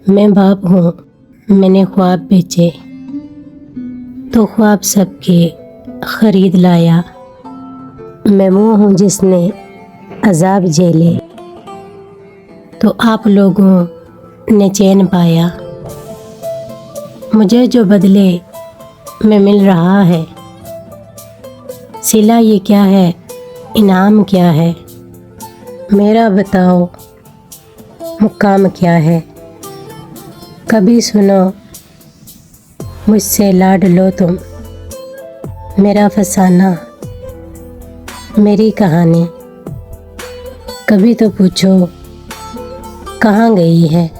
मैं बाप हूँ, मैंने ख्वाब बेचे तो ख्वाब सबके खरीद लाया। मैं मुँह हूँ जिसने अजाब झेले तो आप लोगों ने चैन पाया। मुझे जो बदले में मिल रहा है, सिला ये क्या है, इनाम क्या है, मेरा बताओ मुकाम क्या है। कभी सुनो मुझसे लाड लो तुम, मेरा फसाना मेरी कहानी। कभी तो पूछो कहाँ गई है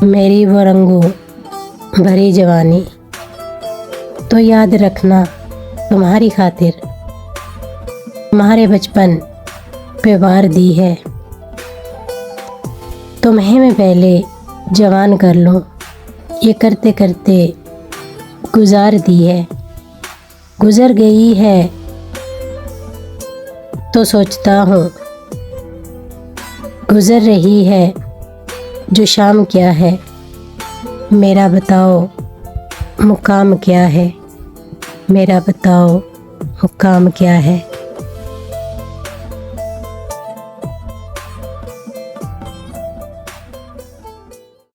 मेरी वो रंगों भरी जवानी। तो याद रखना तुम्हारी खातिर तुम्हारे बचपन पे वार दी है। तुम्हें मैं पहले जवान कर लूं, ये करते करते गुजार दी है। गुजर गई है तो सोचता हूँ, गुजर रही है जो शाम क्या है, मेरा बताओ मुकाम क्या है, मेरा बताओ मुकाम क्या है।